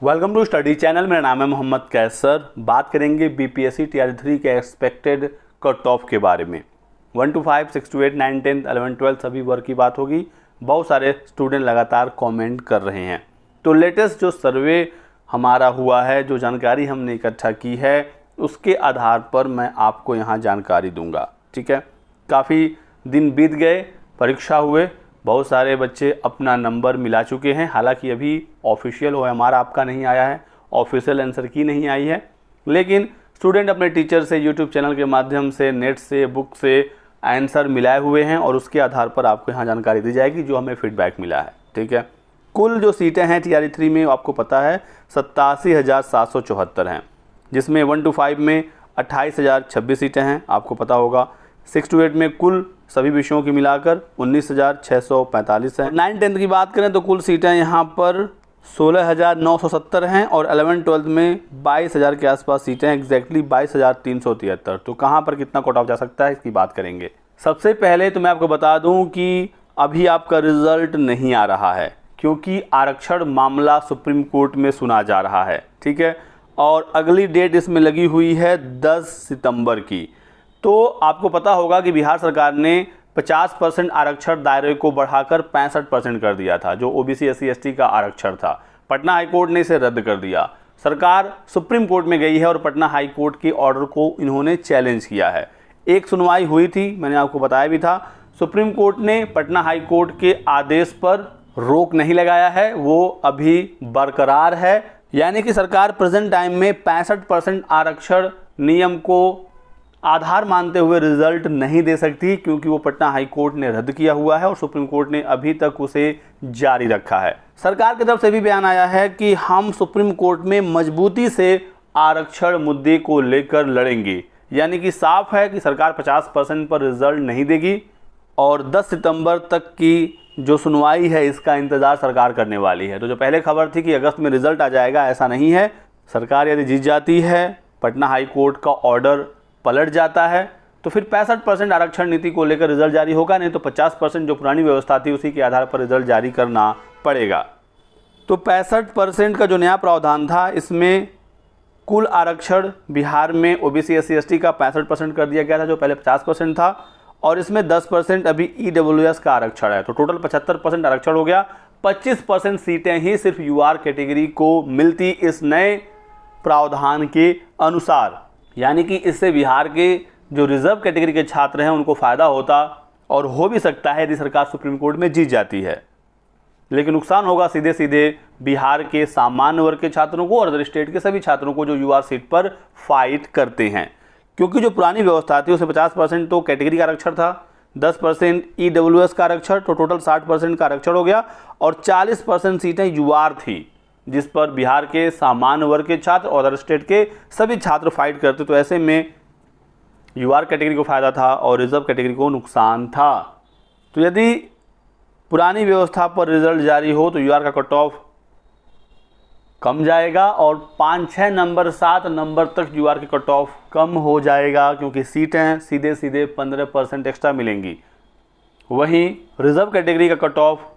Welcome to study channel. मेरा नाम है मोहम्मद कैसर। बात करेंगे बीपीएससी टीआरई 3 के एक्सपेक्टेड कट ऑफ के बारे में। 1 to 5, 6 to 8, 9, 10, 11, 12 सभी वर्ग की बात होगी। बहुत सारे स्टूडेंट लगातार कमेंट कर रहे हैं। तो लेटेस्ट जो सर्वे हमारा हुआ है, जो जानकारी हमने इकट्ठा की है, उसके आधार पर मैं आपको यहाँ जानकारी दूंगा। ठीक है, काफ़ी दिन बीत गए, परीक्षा हुए, बहुत सारे बच्चे अपना नंबर मिला चुके हैं। हालांकि अभी ऑफिशियल हो हमारा आपका नहीं आया है, ऑफिशियल आंसर की नहीं आई है, लेकिन स्टूडेंट अपने टीचर से यूट्यूब चैनल के माध्यम से, नेट से, बुक से आंसर मिलाए हुए हैं और उसके आधार पर आपको यहाँ जानकारी दी जाएगी जो हमें फीडबैक मिला है। ठीक है, कुल जो सीटें हैं टीआरई 3 में आपको पता है 87,774 हैं, जिसमें 1 to 5 में 28,026 सीटें हैं, आपको पता होगा। 6 to 8 में कुल सभी विषयों की मिलाकर 19,645 हैं। 9-10 की बात करें तो कुल सीटें यहाँ पर 16,970 हैं और 11-12 में 22,000 के आसपास सीटें हैं, एग्जैक्टली 22,373। तो कहाँ पर कितना कट ऑफ जा सकता है इसकी बात करेंगे। सबसे पहले तो मैं आपको बता दूं कि अभी आपका रिजल्ट नहीं आ रहा है, क्योंकि आरक्षण मामला सुप्रीम कोर्ट में सुना जा रहा है। ठीक है, और अगली डेट इसमें लगी हुई है 10 सितंबर की। तो आपको पता होगा कि बिहार सरकार ने 50% आरक्षण दायरे को बढ़ाकर 65% कर दिया था, जो ओबीसी SC ST का आरक्षण था। पटना हाईकोर्ट ने इसे रद्द कर दिया। सरकार सुप्रीम कोर्ट में गई है और पटना हाईकोर्ट के ऑर्डर को इन्होंने चैलेंज किया है। एक सुनवाई हुई थी, मैंने आपको बताया भी था। सुप्रीम कोर्ट ने पटना हाईकोर्ट के आदेश पर रोक नहीं लगाया है, वो अभी बरकरार है। यानी कि सरकार प्रेजेंट टाइम में 65% आरक्षण नियम को आधार मानते हुए रिजल्ट नहीं दे सकती, क्योंकि वो पटना हाई कोर्ट ने रद्द किया हुआ है और सुप्रीम कोर्ट ने अभी तक उसे जारी रखा है। सरकार की तरफ से भी बयान आया है कि हम सुप्रीम कोर्ट में मजबूती से आरक्षण मुद्दे को लेकर लड़ेंगे। यानी कि साफ है कि सरकार 50% पर रिजल्ट नहीं देगी और 10 सितंबर तक की जो सुनवाई है इसका इंतज़ार सरकार करने वाली है। तो जो पहले खबर थी कि अगस्त में रिजल्ट आ जाएगा, ऐसा नहीं है। सरकार यदि जीत जाती है, पटना हाई कोर्ट का ऑर्डर पलट जाता है, तो फिर 65% आरक्षण नीति को लेकर रिजल्ट जारी होगा, नहीं तो 50% जो पुरानी व्यवस्था थी उसी के आधार पर रिजल्ट जारी करना पड़ेगा। तो 65% का जो नया प्रावधान था, इसमें कुल आरक्षण बिहार में ओबीसी SC ST का 65% कर दिया गया था, जो पहले 50% था, और इसमें 10% अभी EWS का आरक्षण है। तो टोटल 75% आरक्षण हो गया। 25% सीटें ही सिर्फ UR कैटेगरी को मिलती इस नए प्रावधान के अनुसार। यानी कि इससे बिहार के जो रिजर्व कैटेगरी के छात्र हैं उनको फ़ायदा होता, और हो भी सकता है यदि सरकार सुप्रीम कोर्ट में जीत जाती है। लेकिन नुकसान होगा सीधे सीधे बिहार के सामान्य वर्ग के छात्रों को और अदर स्टेट के सभी छात्रों को जो UR सीट पर फाइट करते हैं, क्योंकि जो पुरानी व्यवस्था थी उसमें 50% तो कैटेगरी का आरक्षण था, 10% EWS का आरक्षण, तो टोटल 60% का आरक्षण हो गया, और 40% सीटें UR थी, जिस पर बिहार के सामान्य वर्ग के छात्र और अदर स्टेट के सभी छात्र फाइट करते। तो ऐसे में UR कैटेगरी को फ़ायदा था और रिजर्व कैटेगरी को नुकसान था। तो यदि पुरानी व्यवस्था पर रिजल्ट जारी हो तो UR का कट ऑफ कम जाएगा और 5-6 नंबर 7 नंबर तक UR के कट ऑफ कम हो जाएगा, क्योंकि सीटें सीधे सीधे 15% एक्स्ट्रा मिलेंगी। वहीं रिजर्व कैटेगरी का कट ऑफ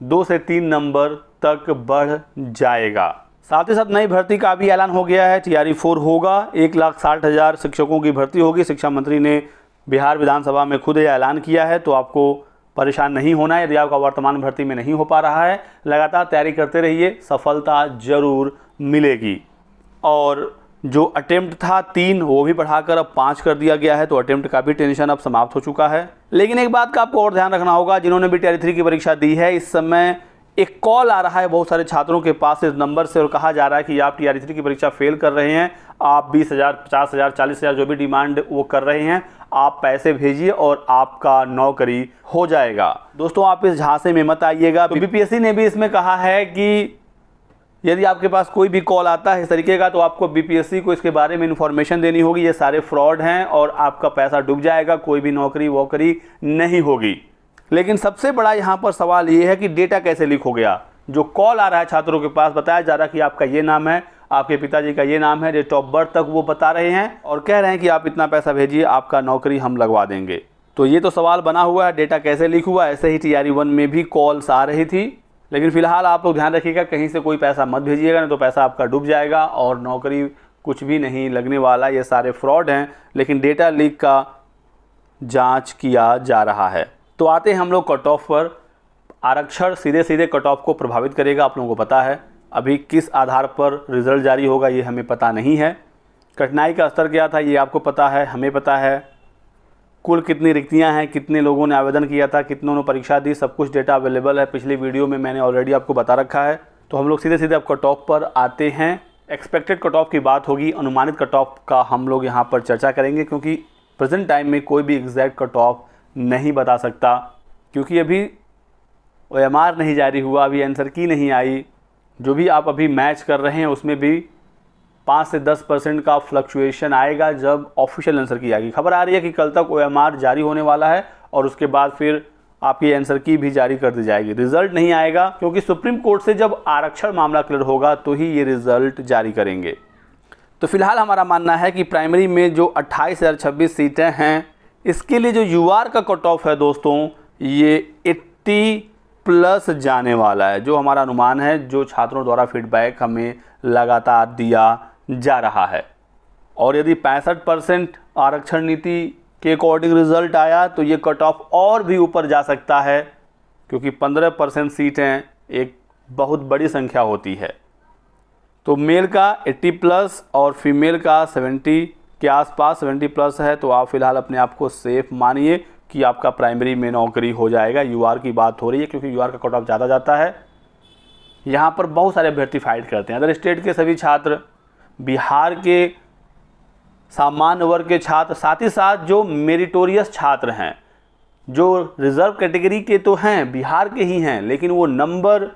2 से 3 नंबर तक बढ़ जाएगा। साथ ही साथ नई भर्ती का भी ऐलान हो गया है। TRE 4 होगा, 1,60,000 शिक्षकों की भर्ती होगी। शिक्षा मंत्री ने बिहार विधानसभा में खुद यह ऐलान किया है, तो आपको परेशान नहीं होना है यदि आपका वर्तमान भर्ती में नहीं हो पा रहा है। लगातार तैयारी करते रहिए, सफलता जरूर मिलेगी। और जो अटेम्प्ट था 3, वो भी बढ़ाकर अब 5 कर दिया गया है, तो अटेम्प्ट का भी टेंशन अब समाप्त हो चुका है। लेकिन एक बात का आपको और ध्यान रखना होगा, जिन्होंने भी TRE 3 की परीक्षा दी है, इस समय एक कॉल आ रहा है बहुत सारे छात्रों के पास इस नंबर से, और कहा जा रहा है कि आप TRE 3 की परीक्षा फेल कर रहे हैं, आप 20,000, 50,000, 40,000 जो भी डिमांड वो कर रहे हैं, आप पैसे भेजिए और आपका नौकरी हो जाएगा। दोस्तों, आप इस झांसे में मत आइएगा। BPSC ने भी इसमें कहा है कि यदि आपके पास कोई भी कॉल आता है इस तरीके का, तो आपको BPSC को इसके बारे में इन्फॉर्मेशन देनी होगी। ये सारे फ्रॉड हैं और आपका पैसा डूब जाएगा, कोई भी नौकरी वोकरी नहीं होगी। लेकिन सबसे बड़ा यहाँ पर सवाल ये है कि डेटा कैसे लीक हो गया। जो कॉल आ रहा है छात्रों के पास, बताया जा रहा है कि आपका ये नाम है, आपके पिताजी का ये नाम है, डेट ऑफ बर्थ तक वो बता रहे हैं और कह रहे हैं कि आप इतना पैसा भेजिए, आपका नौकरी हम लगवा देंगे। तो ये तो सवाल बना हुआ है, डेटा कैसे लीक हुआ। ऐसे ही TRE 1 में भी कॉल्स आ रही थी लेकिन फ़िलहाल आप लोग ध्यान रखिएगा, कहीं से कोई पैसा मत भेजिएगा, नहीं तो पैसा आपका डूब जाएगा और नौकरी कुछ भी नहीं लगने वाला। ये सारे फ्रॉड हैं, लेकिन डेटा लीक का जांच किया जा रहा है। तो आते हैं हम लोग कट ऑफ पर। आरक्षण सीधे सीधे कट ऑफ को प्रभावित करेगा, आप लोगों को पता है। अभी किस आधार पर रिज़ल्ट जारी होगा ये हमें पता नहीं है। कठिनाई का स्तर क्या था ये आपको पता है, हमें पता है। कुल कितनी रिक्तियां हैं, कितने लोगों ने आवेदन किया था, कितनों ने परीक्षा दी, सब कुछ डेटा अवेलेबल है। पिछली वीडियो में मैंने ऑलरेडी आपको बता रखा है। तो हम लोग सीधे सीधे अब कट ऑफ पर आते हैं। एक्सपेक्टेड कट ऑफ की बात होगी, अनुमानित कट ऑफ का हम लोग यहाँ पर चर्चा करेंगे, क्योंकि प्रेजेंट टाइम में कोई भी एग्जैक्ट कट ऑफ नहीं बता सकता, क्योंकि अभी OMR नहीं जारी हुआ, अभी आंसर की नहीं आई। जो भी आप अभी मैच कर रहे हैं उसमें भी 5 से 10% का फ्लक्चुएशन आएगा जब ऑफिशियल आंसर की आएगी। खबर आ रही है कि कल तक OMR जारी होने वाला है और उसके बाद फिर आपकी आंसर की भी जारी कर दी जाएगी। रिजल्ट नहीं आएगा, क्योंकि सुप्रीम कोर्ट से जब आरक्षण मामला क्लियर होगा तो ही ये रिजल्ट जारी करेंगे। तो फिलहाल हमारा मानना है कि प्राइमरी में जो 28,026 सीटें हैं, इसके लिए जो UR का कट ऑफ है दोस्तों, ये 80+ जाने वाला है, जो हमारा अनुमान है, जो छात्रों द्वारा फीडबैक हमें लगातार दिया जा रहा है। और यदि 65% आरक्षण नीति के अकॉर्डिंग रिजल्ट आया तो ये कट ऑफ और भी ऊपर जा सकता है, क्योंकि 15% सीटें एक बहुत बड़ी संख्या होती है। तो मेल का 80+ और फीमेल का 70 के आसपास, 70+ है। तो आप फिलहाल अपने आप को सेफ मानिए कि आपका प्राइमरी में नौकरी हो जाएगा। UR की बात हो रही है, क्योंकि UR का कट ऑफ ज़्यादा जाता है। यहाँ पर बहुत सारे अभ्यर्थी फाइट करते हैं। अदर स्टेट के सभी छात्र, बिहार के सामान्य वर्ग के छात्र, साथ ही साथ जो मेरिटोरियस छात्र हैं, जो रिजर्व कैटेगरी के तो हैं, बिहार के ही हैं, लेकिन वो नंबर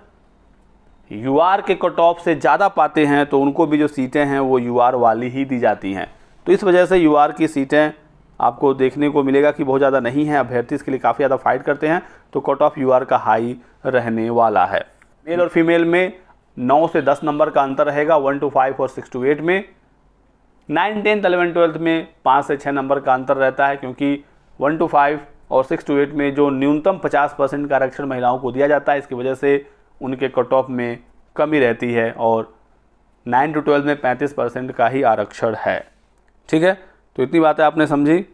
UR के कट ऑफ से ज़्यादा पाते हैं, तो उनको भी जो सीटें हैं वो UR वाली ही दी जाती हैं। तो इस वजह से UR की सीटें आपको देखने को मिलेगा कि बहुत ज़्यादा नहीं है। अभ्यर्थी इसके लिए काफ़ी ज़्यादा फाइट करते हैं, तो कट ऑफ UR का हाई रहने वाला है। मेल और फीमेल में 9 से 10 नंबर का अंतर रहेगा, 1 to 5 और 6 to 8 में। 9, 10, 11, 12 में 5 से 6 नंबर का अंतर रहता है, क्योंकि 1 to 5 और 6 to 8 में जो न्यूनतम 50% का आरक्षण महिलाओं को दिया जाता है, इसकी वजह से उनके कट ऑफ में कमी रहती है। और 9 to 12 में 35% का ही आरक्षण है। ठीक है, तो इतनी बातें आपने समझी।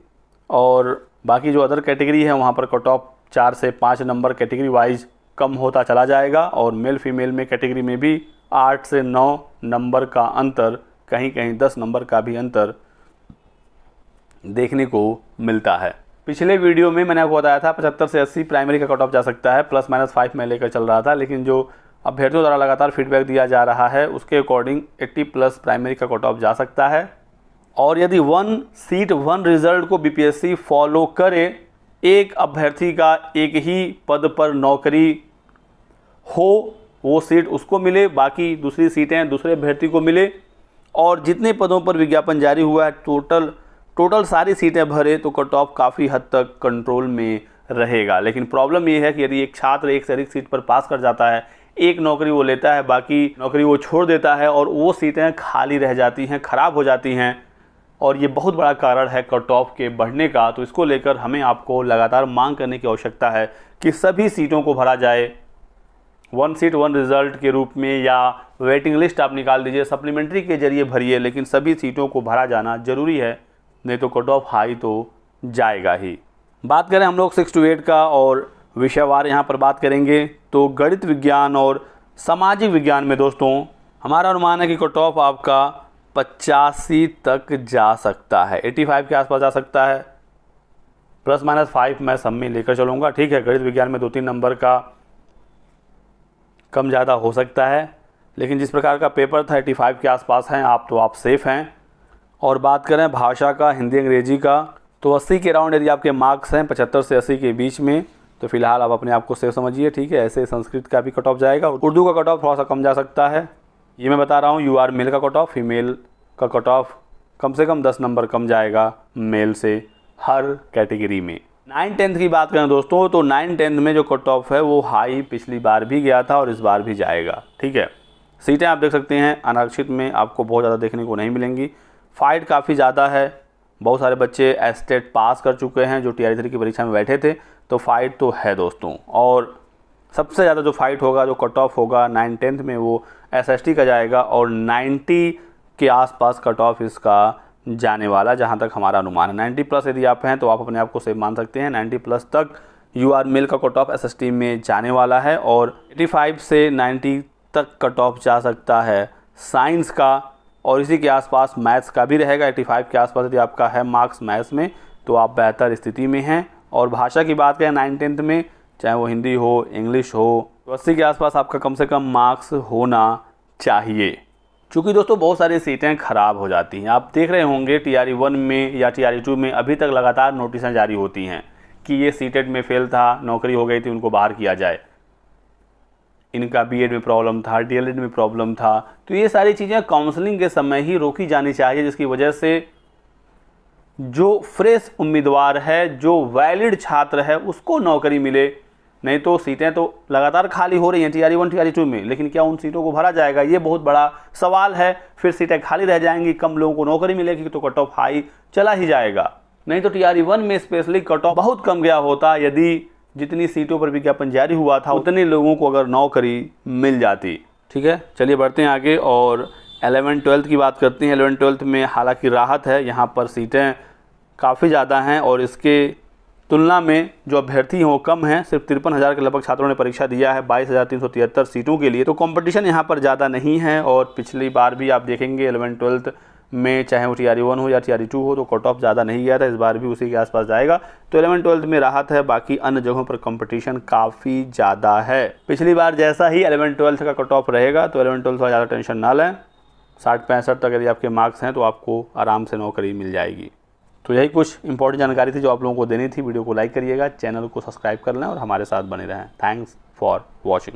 और बाकी जो अदर कैटेगरी है वहाँ पर कट ऑफ 4 से 5 नंबर कैटेगरी वाइज कम होता चला जाएगा। और मेल फीमेल में कैटेगरी में भी 8 से 9 नंबर का अंतर, कहीं कहीं 10 नंबर का भी अंतर देखने को मिलता है। पिछले वीडियो में मैंने आपको बताया था 75 से 80 प्राइमरी का कट ऑफ जा सकता है, ±5 में लेकर चल रहा था। लेकिन जो अभ्यर्थियों द्वारा लगातार फीडबैक दिया जा रहा है उसके अकॉर्डिंग 80+ प्राइमरी का कट ऑफ जा सकता है। और यदि 1 सीट 1 रिजल्ट को BPSC फॉलो करे, एक अभ्यर्थी का एक ही पद पर नौकरी हो, वो सीट उसको मिले, बाकी दूसरी सीटें दूसरे अभ्यर्थी को मिले, और जितने पदों पर विज्ञापन जारी हुआ है टोटल सारी सीटें भरे, तो कट ऑफ काफ़ी हद तक कंट्रोल में रहेगा। लेकिन प्रॉब्लम ये है कि यदि एक छात्र एक से अधिक सीट पर पास कर जाता है, एक नौकरी वो लेता है, बाकी नौकरी वो छोड़ देता है, और वो सीटें खाली रह जाती हैं, ख़राब हो जाती हैं, और ये बहुत बड़ा कारण है कट ऑफ के बढ़ने का। तो इसको लेकर हमें आपको लगातार मांग करने की आवश्यकता है कि सभी सीटों को भरा जाए। 1 सीट 1 रिजल्ट के रूप में, या वेटिंग लिस्ट आप निकाल दीजिए, सप्लीमेंट्री के जरिए भरिए, लेकिन सभी सीटों को भरा जाना ज़रूरी है, नहीं तो कट ऑफ हाई तो जाएगा ही। बात करें हम लोग 6 to 8 का, और विषयवार यहाँ पर बात करेंगे, तो गणित विज्ञान और सामाजिक विज्ञान में दोस्तों हमारा अनुमान है कि कट ऑफ आपका 85 तक जा सकता है, 85 के आसपास जा सकता है। ±5 मैं सब में लेकर चलूँगा। ठीक है, गणित विज्ञान में 2-3 नंबर का कम ज़्यादा हो सकता है, लेकिन जिस प्रकार का पेपर था 85 के आसपास हैं आप, तो आप सेफ़ हैं। और बात करें भाषा का, हिंदी अंग्रेजी का, तो 80 के राउंड यदि आपके मार्क्स हैं 75 से 80 के बीच में, तो फिलहाल आप अपने आप को सेफ समझिए। ठीक है, ऐसे संस्कृत का भी कट ऑफ जाएगा। उर्दू का कट ऑफ थोड़ा सा कम जा सकता है, ये मैं बता रहा हूँ। UR मेल का कट ऑफ, फीमेल का कट ऑफ कम से कम 10 नंबर कम जाएगा मेल से हर कैटेगरी में। 9-10 की बात करें दोस्तों, तो 9-10 में जो कट ऑफ है वो हाई पिछली बार भी गया था और इस बार भी जाएगा। ठीक है, सीटें आप देख सकते हैं अनारक्षित में आपको बहुत ज़्यादा देखने को नहीं मिलेंगी। फाइट काफ़ी ज़्यादा है, बहुत सारे बच्चे एस्टेट पास कर चुके हैं जो TR3 की परीक्षा में बैठे थे, तो फाइट तो है दोस्तों। और सबसे ज़्यादा जो फाइट होगा, जो कट ऑफ होगा 9-10 में, वो SST का जाएगा और 90 के आसपास कट ऑफ इसका जाने वाला, जहां तक हमारा अनुमान है। 90 प्लस यदि आप हैं तो आप अपने आप को सेफ मान सकते हैं। 90 प्लस तक UR मेल का कट ऑफ SST में जाने वाला है और 85 से 90 तक कट ऑफ जा सकता है साइंस का, और इसी के आसपास मैथ्स का भी रहेगा। 85 के आसपास यदि आपका है मार्क्स मैथ्स में तो आप बेहतर स्थिति में हैं। और भाषा की बात करें 9-10 में, चाहे वो हिंदी हो, इंग्लिश हो, तो 80 के आसपास आपका कम से कम मार्क्स होना चाहिए। चूँकि दोस्तों बहुत सारी सीटें ख़राब हो जाती हैं, आप देख रहे होंगे TRE 1 में या TRE 2 में अभी तक लगातार नोटिसें जारी होती हैं कि ये सीटेट में फेल था, नौकरी हो गई थी, उनको बाहर किया जाए। इनका BEd में प्रॉब्लम था, DLEd में प्रॉब्लम था, तो ये सारी चीज़ें काउंसलिंग के समय ही रोकी जानी चाहिए, जिसकी वजह से जो फ्रेश उम्मीदवार है, जो वैलिड छात्र है, उसको नौकरी मिले। नहीं तो सीटें तो लगातार खाली हो रही हैं TRE 1 TRE 2 में, लेकिन क्या उन सीटों को भरा जाएगा, ये बहुत बड़ा सवाल है। फिर सीटें खाली रह जाएंगी, कम लोगों को नौकरी मिलेगी तो कट ऑफ हाई चला ही जाएगा। नहीं तो TRE 1 में स्पेशली कट ऑफ बहुत कम गया होता यदि जितनी सीटों पर विज्ञापन जारी हुआ था उतने लोगों को अगर नौकरी मिल जाती। ठीक है, चलिए बढ़ते हैं आगे और 11-12 की बात करते हैं। 11-12 में हालांकि राहत है, यहाँ पर सीटें काफ़ी ज़्यादा हैं और इसके तुलना में जो अभ्यर्थी हैं वो कम हैं। सिर्फ 53,000 के लगभग छात्रों ने परीक्षा दिया है 22,373 सीटों के लिए, तो कंपटीशन यहाँ पर ज़्यादा नहीं है। और पिछली बार भी आप देखेंगे 11-12 में, चाहे वो TRE 1 हो या TRE 2 हो, तो कट ऑफ ज़्यादा नहीं गया था, इस बार भी उसी के आसपास जाएगा। तो 11-12 में राहत है, बाकी अन्य जगहों पर कंपटीशन काफ़ी ज़्यादा है। पिछली बार जैसा ही 11-12 का कट ऑफ रहेगा, तो 11-12 का ज़्यादा टेंशन ना लें। 60-65 तक यदि आपके मार्क्स हैं तो आपको आराम से नौकरी मिल जाएगी। तो यही कुछ इंपॉर्टेंट जानकारी थी जो आप लोगों को देनी थी। वीडियो को लाइक करिएगा, चैनल को सब्सक्राइब कर लें और हमारे साथ बने रहें। Thanks for watching.